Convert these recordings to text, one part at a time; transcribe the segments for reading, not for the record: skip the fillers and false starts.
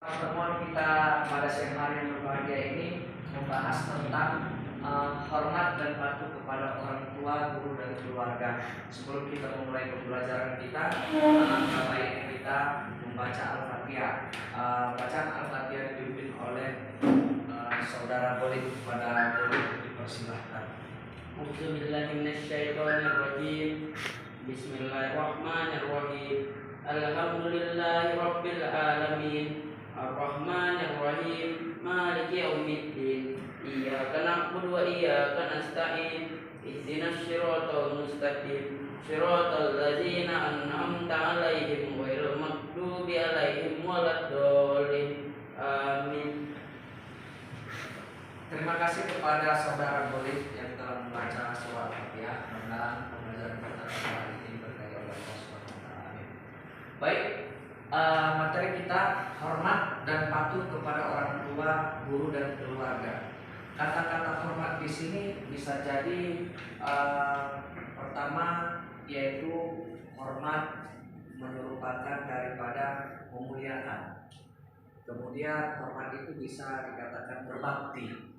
Pertemuan kita pada siang hari yang berbahagia ini membahas tentang hormat dan patuh kepada orang tua, guru, dan keluarga. Sebelum kita memulai pembelajaran kita, alangkah baiknya kita membaca Al-Fatihah. Bacaan Al-Fatihah dipimpin oleh saudara Boleh. Pada Boleh dipersilahkan. Bismillahirrahmanirrahim. Bismillahirrahmanirrahim. Alhamdulillahirabbil alamin. Ar-Rahmanir-Rahim. Maliki yaumiddin. Iyyaka na'budu wa iyyaka nasta'in. Ihdinas siratal mustaqim. Siratal ladzina an'amta 'alaihim ghairil maghdubi 'alaihim waladdallin. Amin. Terima kasih kepada saudara Boleh yang telah membaca surah Al-Fatihah. Mudah-mudahan pembelajaran kita kali ini berkahi oleh Allah Subhanahu wa taala. Amin. Baik, materi kita hormat dan patuh kepada orang tua, guru, dan keluarga. Kata-kata hormat di sini bisa jadi pertama yaitu hormat merupakan daripada memuliakan. Kemudian hormat itu bisa dikatakan berbakti.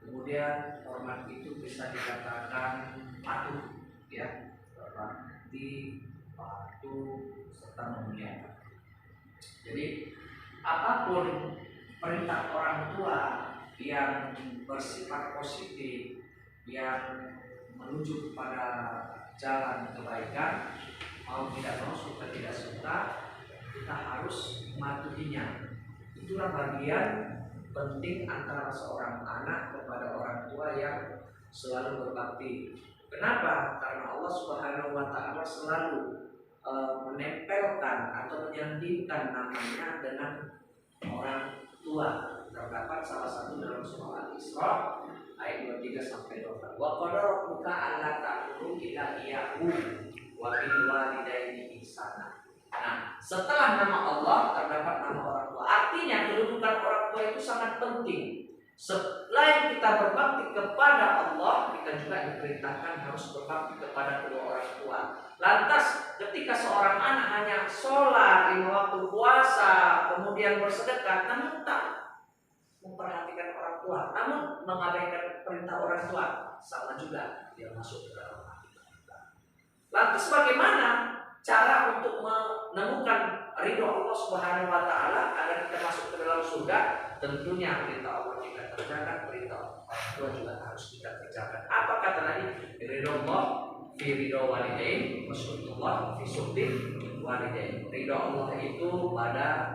Kemudian hormat itu bisa dikatakan patuh, ya, berbakti, patuh, serta memuliakan. Jadi apapun perintah orang tua yang bersifat positif, yang menuju kepada jalan kebaikan, mau tidak mau, suka tidak suka, kita harus mematuhinya. Itulah bagian penting antara seorang anak kepada orang tua yang selalu berbakti. Kenapa? Karena Allah Subhanahu wa taala selalu menempelkan atau menyandingkan namanya dengan orang tua. Terdapat salah satu dalam surah Al-Isra ayat 23 sampai 24. Wa qad rabbuka alla ta'budu illa iyyahu wa bil walidayni ihsana. Nah, setelah nama Allah terdapat nama orang tua. Artinya kedudukan orang tua itu sangat penting. Selain kita berbakti kepada Allah, kita juga diperintahkan harus berbakti kepada kedua orang tua. Lantas ketika seorang anak hanya sholat, lima waktu puasa, kemudian bersedekah, namun tak memperhatikan orang tua, namun mengabaikan perintah orang tua, sama juga dia masuk ke dalam hati kita. Lantas bagaimana cara untuk menemukan ridho Allah Subhanahu wa taala agar kita masuk ke dalam surga? Tentunya perintah Allah kita kerjakan, perintah orang tua juga harus kita kerjakan. Apa kata tadi? Ridho Allah fi ridho walidain, maksudullah fi subti walidain. Ridho Allah itu pada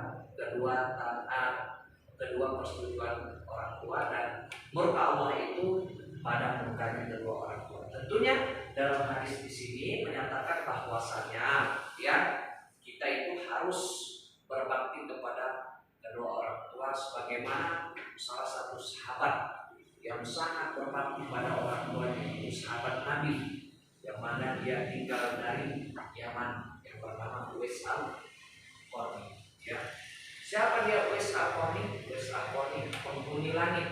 kedua persetujuan orang tua, dan murka Allah itu pada murkanya kedua orang tua. Tentunya dalam hadis di sini menyatakan bahwasanya ya kita itu harus berbakti kepada kedua orang tua sebagaimana salah satu sahabat yang sangat berbakti pada orang tuanya, itu sahabat Nabi yang mana dia tinggal dari Yaman yang bernama Uwais Al-Qarni. Ya. Siapa dia Uwais Al-Qarni? Uwais Al-Qarni penghuni langit,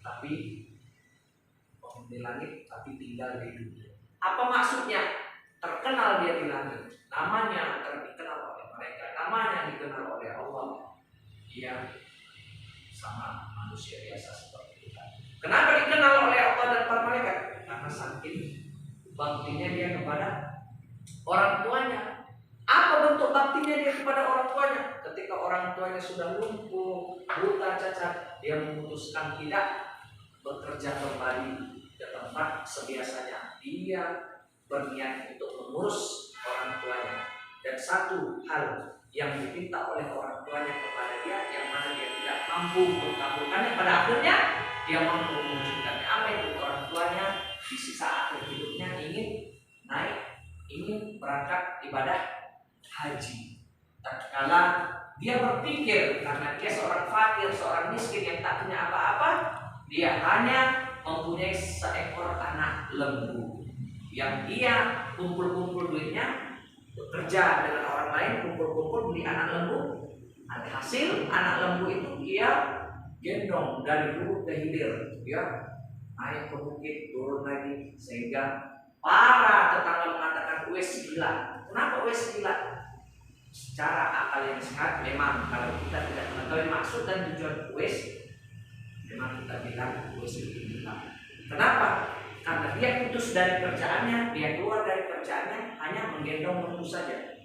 tapi tinggal di dunia. Apa maksudnya? Terkenal dia di langit, namanya terkenal oleh mereka, namanya dikenal oleh Allah. Dia sama manusia biasa seperti kita. Kenapa dikenal oleh Allah dan para malaikat? Karena saking baktinya dia kepada orang tuanya. Apa bentuk baktinya dia kepada orang tuanya? Ketika orang tuanya sudah lumpuh, buta, cacat, dia memutuskan tidak bekerja kembali ke tempat sebiasanya. Dia berniat untuk mengurus orang tuanya. Dan satu hal yang diminta oleh orang tuanya kepada dia, yang mana dia tidak mampu mengabulkannya, pada akhirnya dia mampu mewujudkannya. Apa itu? Orang tuanya di sisa akhir hidupnya ingin berangkat ibadah haji. Tatkala dia berpikir, karena dia seorang fakir, seorang miskin yang tak punya apa-apa, dia hanya mempunyai seekor anak lembu yang dia kumpul-kumpul duitnya, bekerja dengan orang lain, kumpul-kumpul beli anak lembu. Alhasil anak lembu itu dia gendong dari hulu ke hilir, dia naik ke bukit, turun lagi, sehingga para tetangga mengatakan Uwais gila. Kenapa Uwais gila? secara akal yang sehat memang kalau kita tidak mengetahui maksud dan tujuan kuis, memang kita bilang kuis itu bilang. Kenapa? Karena dia putus dari kerjaannya, dia keluar dari kerjaannya hanya menggendong lembu saja,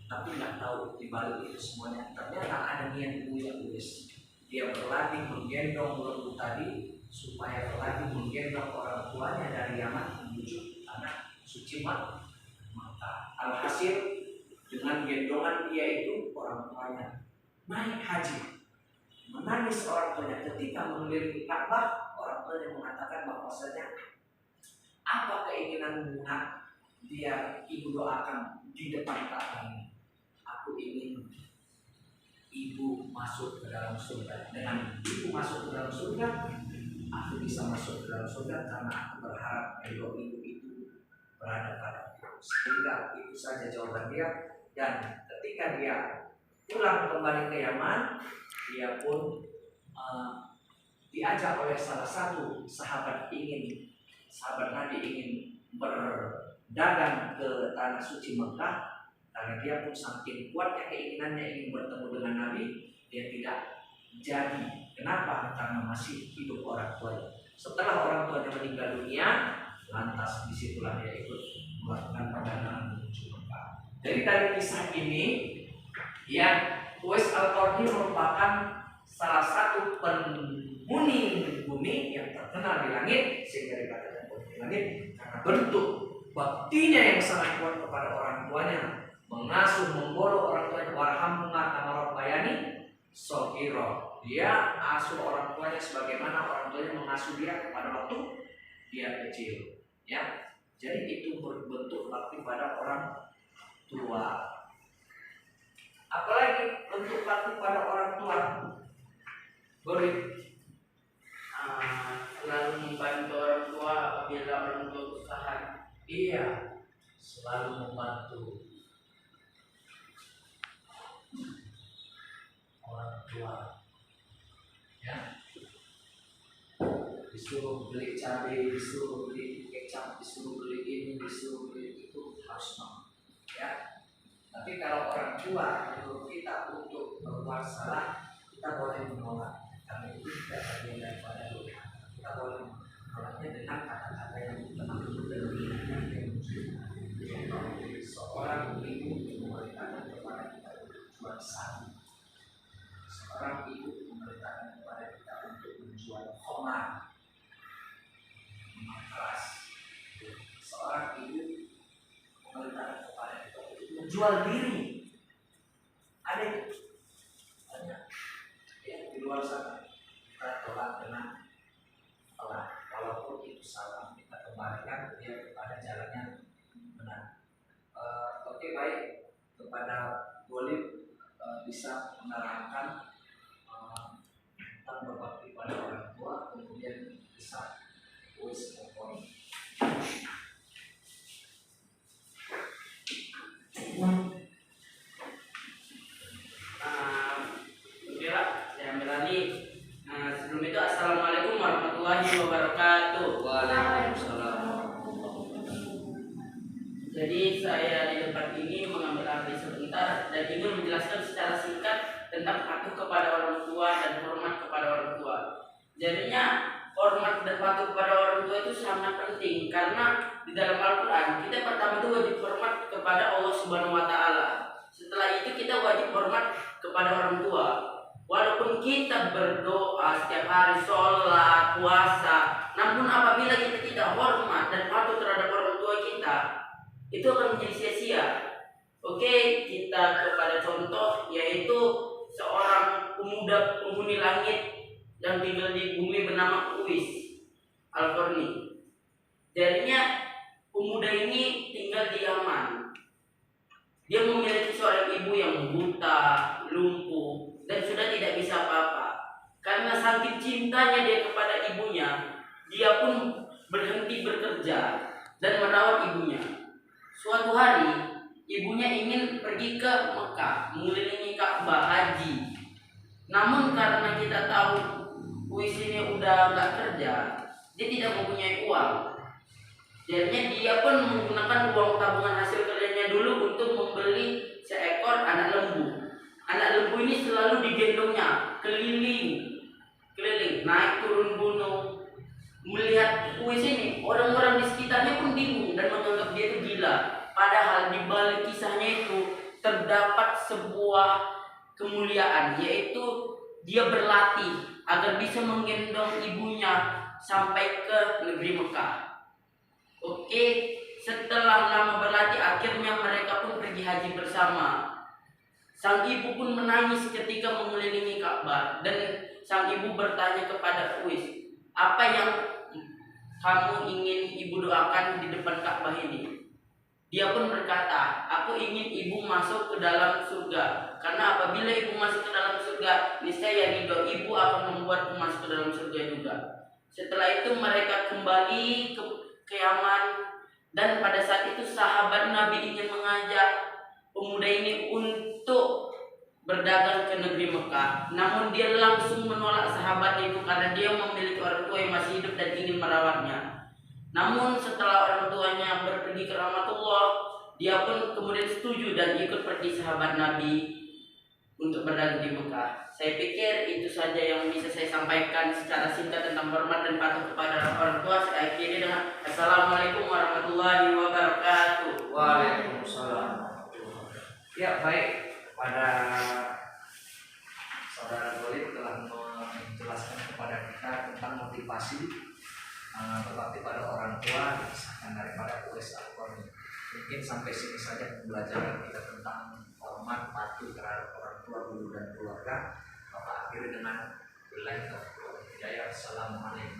tapi nggak tahu di balik itu semuanya ternyata ada niat mulia kuis. Dia berlatih menggendong lembu tadi supaya berlatih menggendong orang tuanya dari Yaman menuju tanah suci Makkah. Alhasil dengan gendongan dia itu orang tuanya naik haji, menangis orang tuanya ketika mengelilingi Ka'bah. Orang tuanya mengatakan bahwasanya apa keinginanmu nak? Dia ibu doakan di depan Ka'bah ini. Aku ingin ibu masuk ke dalam surga. Dengan ibu masuk ke dalam surga, aku bisa masuk ke dalam surga karena aku berharap ridho ibu itu berada padaku. Sehingga itu saja jawaban dia. Dan ketika dia pulang kembali ke Yaman, dia pun diajak oleh salah satu sahabat Nabi ingin berdagang ke tanah suci Mekah. Karena dia pun saking kuatnya keinginannya ingin bertemu dengan Nabi, dia tidak jadi. Kenapa? Karena masih hidup orang tuanya. Setelah orang tuanya meninggal dunia, lantas disitulah dia ikut melakukan perdagangan menuju Mekah. Jadi dari kisah ini, ya, Uwais Al-Qarni merupakan salah satu penghuni bumi yang terkenal di langit, sehingga dikatakan penghuni langit karena bentuk baktinya yang sangat kuat kepada orang tuanya, mengasuh, membolok orang tuanya. Warhamhuma kama rabbayani shaghira. Dia asuh orang tuanya sebagaimana orang tuanya mengasuh dia pada waktu dia kecil. Ya, jadi itu berbentuk bakti pada orang tua. Apalagi bentuk bakti pada orang tua? Boleh selalu membantu orang tua apabila orang tua usaha. Iya, selalu membantu orang tua. Ya, disuruh beli cabai, disuruh beli kecap, disuruh beli ini, disuruh beli itu, harus mau. Ya, tapi kalau orang tua menurut kita untuk berbuat salah, kita boleh menolak. Karena itu tidak bagian daripada dosa. Kita boleh menolaknya dengan kata-kata yang tenang dan seorang ibu memerintahkan kepada kita untuk menjual sapi. Seorang ibu memerintahkan kepada kita untuk menjual khamar, minuman keras. Seorang ibu memerintahkan kepada kita untuk menjual diri. Ada itu banyak ya di luar sana. Kita tolak dengan tolak, walaupun itu salah, kita kembalikan dia kepada jalannya benar. Oke, baik, kepada Boleh bisa menerangkan tentang berbakti pada orang tua, kemudian bisa voice over. Saya Melani. Sebelum itu assalamualaikum warahmatullahi wabarakatuh. Waalaikumsalam. Jadi saya di tempat ini mengambil alih sebentar dan ingin menjelaskan secara singkat tentang patuh kepada orang tua dan hormat kepada orang tua. Jadinya hormat dan patuh kepada orang tua itu sangat penting karena di dalam Al-Quran kita pertama itu wajib hormat kepada Allah Subhanahu Wa Taala. Setelah itu kita wajib hormat kepada orang tua. Walaupun kita berdoa setiap hari, sholat, puasa, namun apabila kita tidak hormat dan patuh terhadap orang tua kita, itu akan menjadi sia-sia. Oke, kita kepada contoh yaitu seorang pemuda penghuni langit yang tinggal di bumi bernama Uwais Al-Qarni. Jadinya pemuda ini tinggal di Yaman. Dia memiliki seorang ibu yang buta, lumpuh, dan sudah tidak bisa apa-apa. Karena saking cintanya dia kepada ibunya, dia pun berhenti bekerja dan merawat ibunya. Suatu hari, ibunya ingin pergi ke Mekah, mengelilingi Ka'bah haji. Namun karena kita tahu Uwais ini udah nggak kerja, dia tidak mempunyai uang. Jadinya dia pun menggunakan uang tabungan hasil kerjanya dulu untuk membeli seekor anak Anak lembu ini selalu digendongnya keliling, naik turun gunung. Melihat Uwais ini, orang-orang di sekitarnya pun bingung dan menganggap dia itu gila. Padahal di balik kisahnya itu terdapat sebuah kemuliaan, yaitu dia berlatih agar bisa menggendong ibunya sampai ke negeri Mekah. Oke, setelah lama berlatih akhirnya mereka pun pergi haji bersama. Sang ibu pun menangis ketika mengelilingi Ka'bah dan sang ibu bertanya kepada Uwais, apa yang kamu ingin ibu doakan di depan Ka'bah ini? Dia pun berkata, aku ingin ibu masuk ke dalam surga, karena apabila ibu masuk ke dalam surga, niscaya ridho ibu akan membuatku masuk ke dalam surga juga. Setelah itu mereka kembali ke Yaman, dan pada saat itu sahabat Nabi ingin mengajak pemuda ini untuk berdagang ke negeri Mekah. Namun dia langsung menolak sahabat itu karena dia memiliki orang tua yang masih hidup dan ingin merawatnya. Namun setelah orang tuanya berpergi ke rahmatullah, dia pun kemudian setuju dan ikut pergi sahabat Nabi untuk berdagang di Mekah. Saya pikir itu saja yang bisa saya sampaikan secara singkat tentang hormat dan patuh kepada orang tua. Saya akhiri dengan Assalamualaikum warahmatullahi wabarakatuh. Waalaikumsalam. Ya, baik, pada saudara Golib telah menjelaskan kepada kita tentang motivasi berbakti pada orang tua dikisahkan daripada Uwais Al-Qarni. Mungkin sampai sini saja pembelajaran kita tentang hormat patuh terhadap orang tua, guru dan keluarga. Bapak akhiri dengan billahi taufiq wal hidayah. Assalamualaikum.